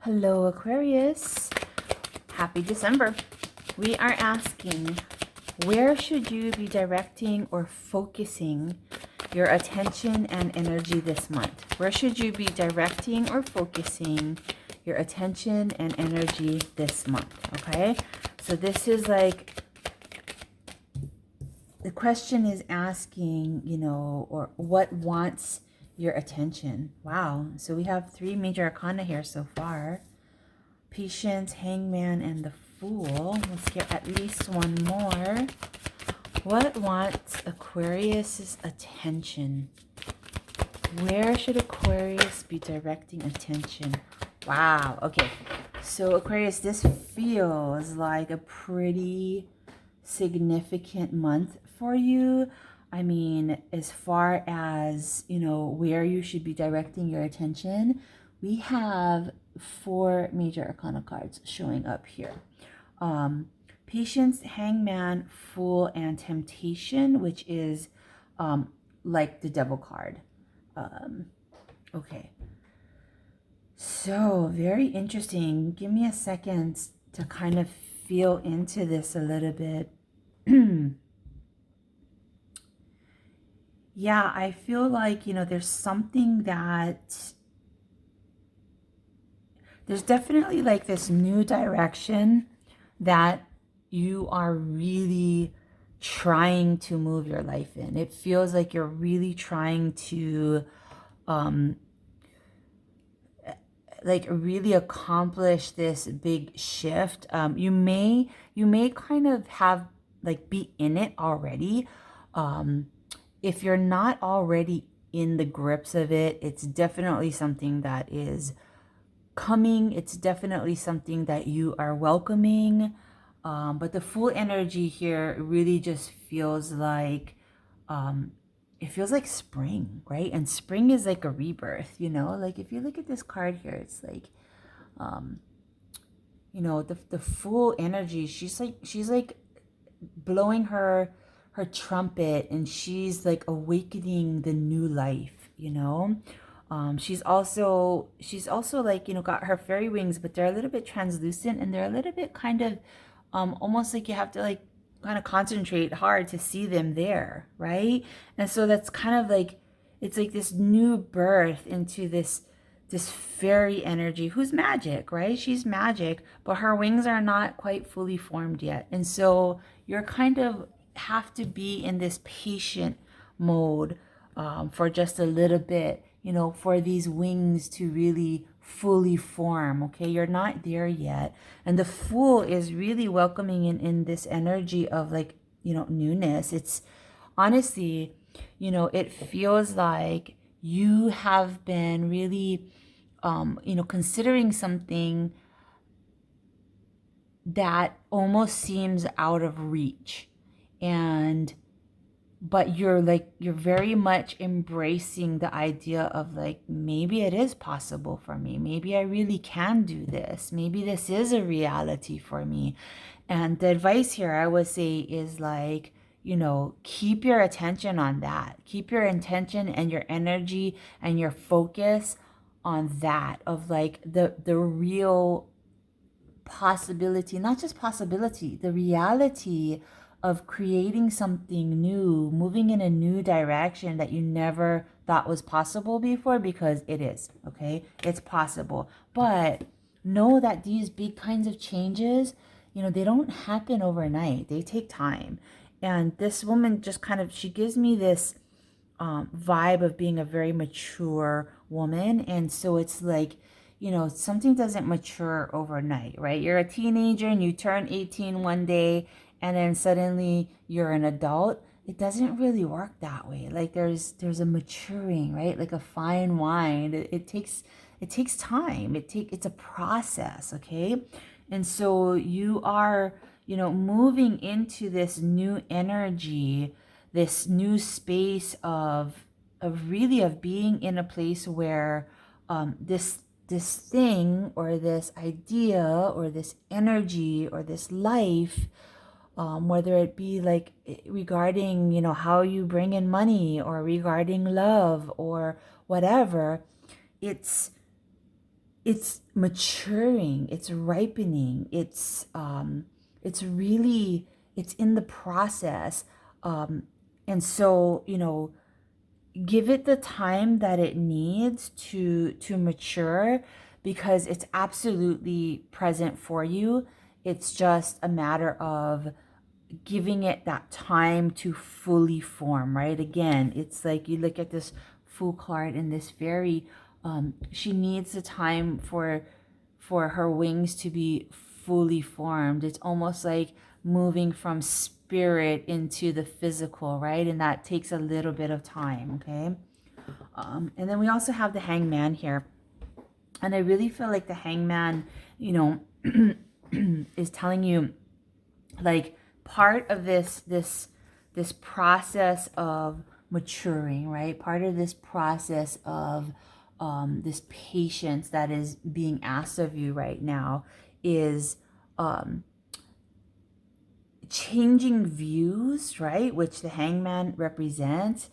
Hello, Aquarius. Happy December. We are asking, where should you be directing or focusing your attention and energy this month? Where should you be directing or focusing your attention and energy this month? Okay, so this is like, the question is asking, or what wants your attention. Wow. So we have 3 major arcana here so far. Patience, Hangman, and the Fool. Let's get at least one more. What wants Aquarius's attention? Where should Aquarius be directing attention? Wow. Okay. So Aquarius, this feels like a pretty significant month for you. I mean, as far as, where you should be directing your attention, we have 4 major arcana cards showing up here. Patience, Hangman, Fool, and Temptation, which is like the Devil card. Okay. So, very interesting. Give me a second to kind of feel into this a little bit. Yeah, I feel like, there's something that, there's definitely like this new direction that you are really trying to move your life in. It feels like you're really trying to, like really accomplish this big shift. You may kind of have like be in it already. If you're not already in the grips of it, it's definitely something that is coming. It's definitely something that you are welcoming. But the Fool energy here really just feels like, it feels like spring, right? And spring is like a rebirth, like if you look at this card here, it's like, the Fool energy, she's like blowing her trumpet, and she's like awakening the new life. She's also like, got her fairy wings, but they're a little bit translucent, and they're a little bit kind of almost like you have to like kind of concentrate hard to see them there, right? And so that's kind of like, it's like this new birth into this fairy energy, who's magic, right? She's magic, but her wings are not quite fully formed yet. And so you're kind of have to be in this patient mode for just a little bit, for these wings to really fully form. Okay, you're not there yet. And the Fool is really welcoming in this energy of like, newness. It's honestly, it feels like you have been really considering something that almost seems out of reach. But you're very much embracing the idea of like, maybe it is possible for me. Maybe I really can do this. Maybe this is a reality for me. And the advice here I would say is like, keep your attention on that. Keep your intention and your energy and your focus on that, of like the real possibility, not just possibility, the reality of creating something new, moving in a new direction that you never thought was possible before, because it is, okay? It's possible. But know that these big kinds of changes, they don't happen overnight. They take time. And this woman just kind of, she gives me this vibe of being a very mature woman. And so it's like, something doesn't mature overnight, right? You're a teenager and you turn 18 one day, and then suddenly you're an adult. It doesn't really work that way. Like there's a maturing, right? Like a fine wine. It takes time. It's a process, okay? And so you are, moving into this new energy, this new space of being in a place where this thing or this idea or this energy or this life, whether it be like regarding, how you bring in money, or regarding love, or whatever, it's it's maturing, it's ripening, it's really, it's in the process. And so, give it the time that it needs to mature, because it's absolutely present for you. It's just a matter of giving it that time to fully form, right? Again, it's like you look at this Fool card and this fairy, she needs the time for her wings to be fully formed. It's almost like moving from spirit into the physical, right? And that takes a little bit of time, okay? And then we also have the Hangman here. And I really feel like the Hangman, is telling you, like, part of this process of maturing, right? Part of this process of this patience that is being asked of you right now is changing views, right? Which the Hangman represents,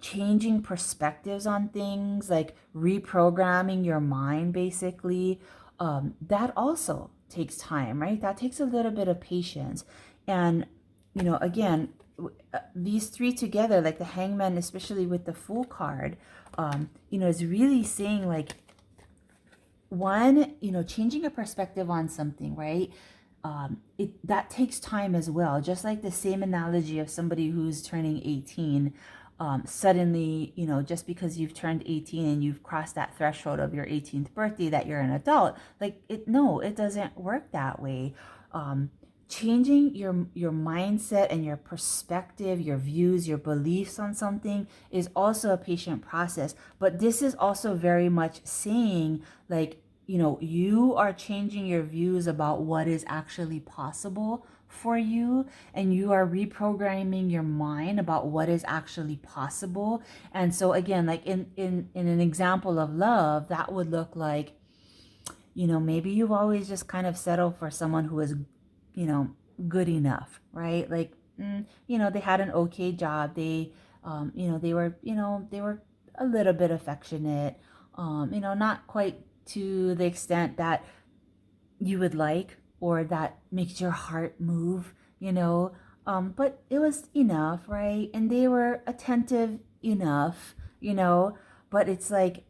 changing perspectives on things, like reprogramming your mind, basically. That also takes time, right? That takes a little bit of patience. And, again, these three together, like the Hangman, especially with the Fool card, is really saying, like, one, changing a perspective on something, right? That takes time as well. Just like the same analogy of somebody who's turning 18, suddenly, just because you've turned 18 and you've crossed that threshold of your 18th birthday, that you're an adult. Like, no, it doesn't work that way. Changing your mindset and your perspective, your views, your beliefs on something is also a patient process. But this is also very much saying, like, you are changing your views about what is actually possible for you, and you are reprogramming your mind about what is actually possible. And so again, like in an example of love, that would look like, maybe you've always just kind of settled for someone who is, good enough, right? Like, they had an okay job. They were a little bit affectionate, not quite to the extent that you would like, or that makes your heart move, but it was enough, right? And they were attentive enough, but it's like,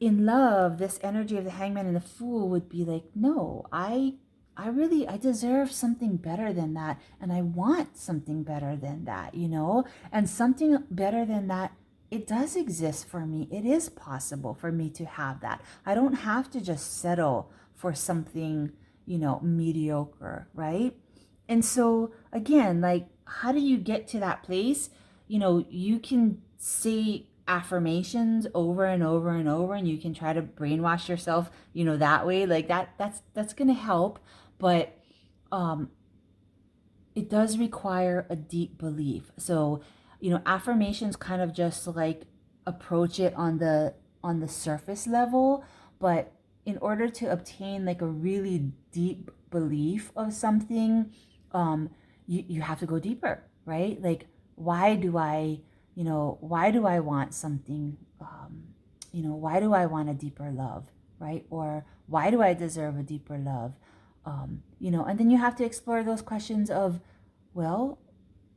in love, this energy of the Hangman and the Fool would be like, no, I deserve something better than that, and I want something better than that, and something better than that, it does exist for me. It is possible for me to have that. I don't have to just settle for something, mediocre, right? And so again, like, how do you get to that place? You can say affirmations over and over and over, and you can try to brainwash yourself, that way, like that's going to help. But it does require a deep belief. So, affirmations kind of just like approach it on the surface level, but in order to obtain like a really deep belief of something, you have to go deeper, right? Like, why do I, why do I want something? Why do I want a deeper love, right? Or why do I deserve a deeper love? And then you have to explore those questions of, well,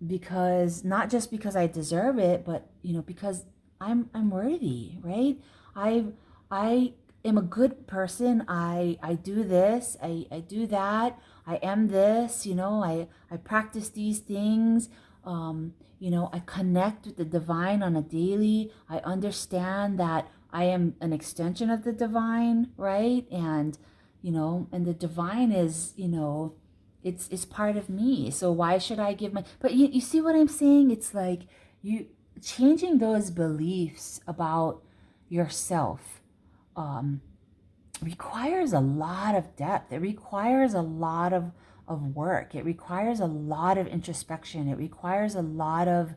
because not just because I deserve it, but because I'm worthy, right? I am a good person. I do this, I do that, I am this, I practice these things. I connect with the divine on a daily. I understand that I am an extension of the divine, right? And the divine is, it's part of me. So why should I give but you see what I'm saying? It's like, you changing those beliefs about yourself requires a lot of depth. It requires a lot of work. It requires a lot of introspection. It requires a lot of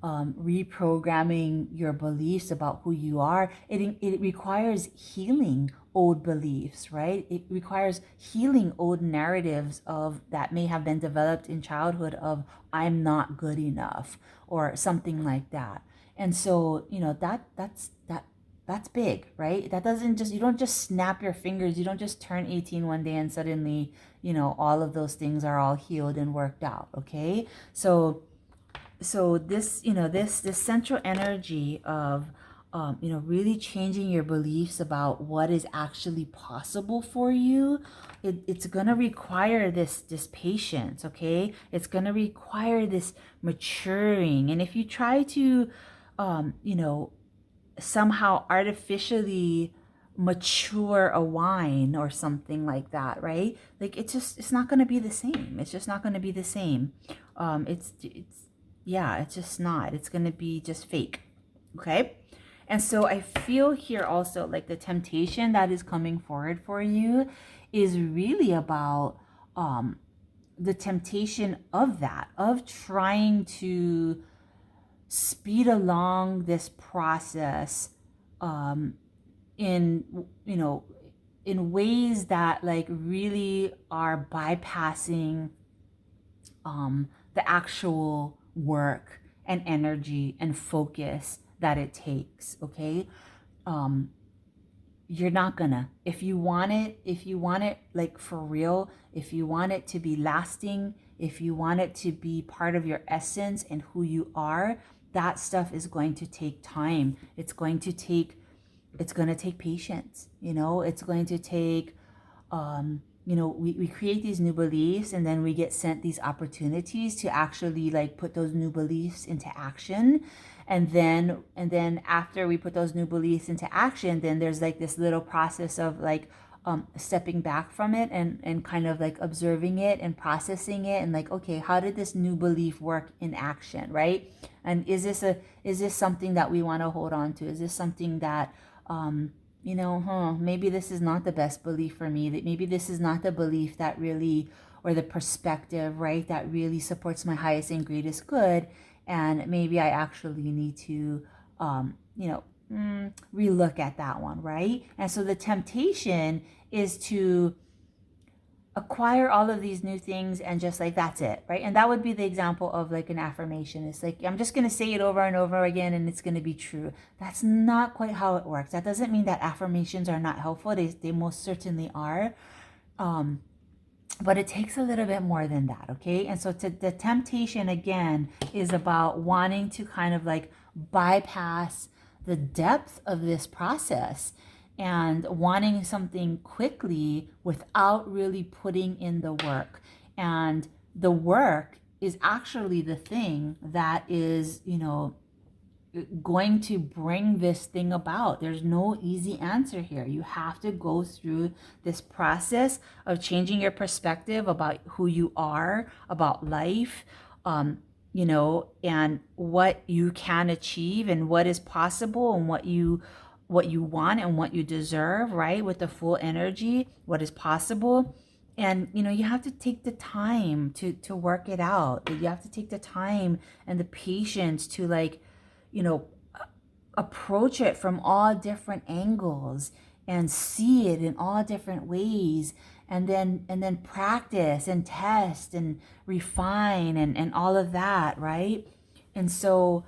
reprogramming your beliefs about who you are. It requires healing old beliefs, right? It requires healing old narratives of that may have been developed in childhood of, I'm not good enough, or something like that. And so, That's big, right? That doesn't just, you don't just snap your fingers. You don't just turn 18 one day and suddenly, all of those things are all healed and worked out. Okay. So this, this central energy of, really changing your beliefs about what is actually possible for you, it's gonna require this patience. Okay, it's gonna require this maturing. And if you try to, somehow artificially mature a wine or something like that, right? Like it's not going to be the same. It's just not going to be the same. It's just not. It's going to be just fake. Okay? And so I feel here also like the temptation that is coming forward for you is really about the temptation of that, of trying to speed along this process in in ways that like really are bypassing the actual work and energy and focus that it takes. Okay. You're not gonna, if you want it like for real, if you want it to be lasting, if you want it to be part of your essence and who you are, that stuff is going to take time. It's going to take patience. It's going to take we create these new beliefs, and then we get sent these opportunities to actually like put those new beliefs into action. And then after we put those new beliefs into action, then there's like this little process of like stepping back from it and kind of like observing it and processing it, and like, okay, how did this new belief work in action, right? And is this something that we want to hold on to? Is this something that maybe this is not the best belief for me, that maybe this is not the belief that really, or the perspective, right, that really supports my highest and greatest good. And maybe I actually need to, relook at that one, right? And so the temptation is to acquire all of these new things and just like, that's it, right? And that would be the example of like an affirmation. It's like, I'm just going to say it over and over again and it's going to be true. That's not quite how it works. That doesn't mean that affirmations are not helpful. They most certainly are. But it takes a little bit more than that, okay? And so the temptation, again, is about wanting to kind of like bypass the depth of this process and wanting something quickly without really putting in the work. And the work is actually the thing that is, going to bring this thing about. There's no easy answer here. You have to go through this process of changing your perspective about who you are, about life, and what you can achieve and what is possible and what you want and what you deserve, right? With the full energy, what is possible. And you have to take the time to work it out. You have to take the time and the patience to like, approach it from all different angles and see it in all different ways, and then practice and test and refine and all of that, right? And so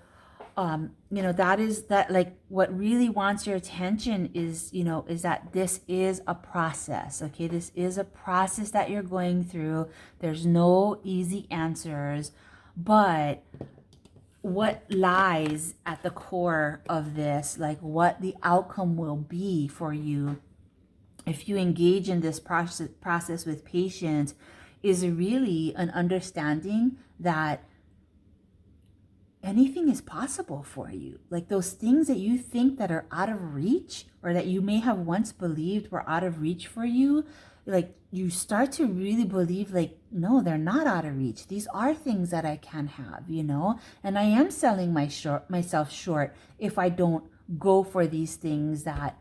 that like what really wants your attention is that this is a process. Okay, this is a process that you're going through. There's no easy answers, but what lies at the core of this, like what the outcome will be for you if you engage in this process with patience, is really an understanding that anything is possible for you. Like those things that you think that are out of reach, or that you may have once believed were out of reach for you, like you start to really believe like, no, they're not out of reach. These are things that I can have, and I am selling myself short if I don't go for these things that,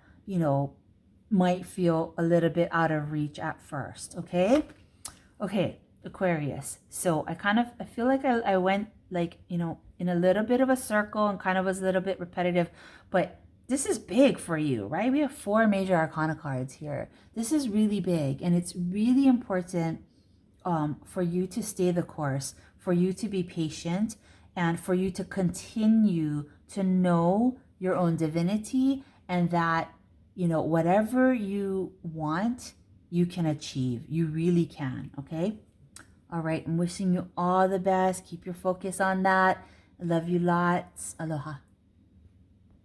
might feel a little bit out of reach at first. Okay, Aquarius. So I feel like I went like, in a little bit of a circle and kind of was a little bit repetitive, but this is big for you, right? We have 4 major arcana cards here. This is really big, and it's really important for you to stay the course, for you to be patient, and for you to continue to know your own divinity and that, whatever you want, you can achieve. You really can, okay? All right, I'm wishing you all the best. Keep your focus on that. I love you lots. Aloha.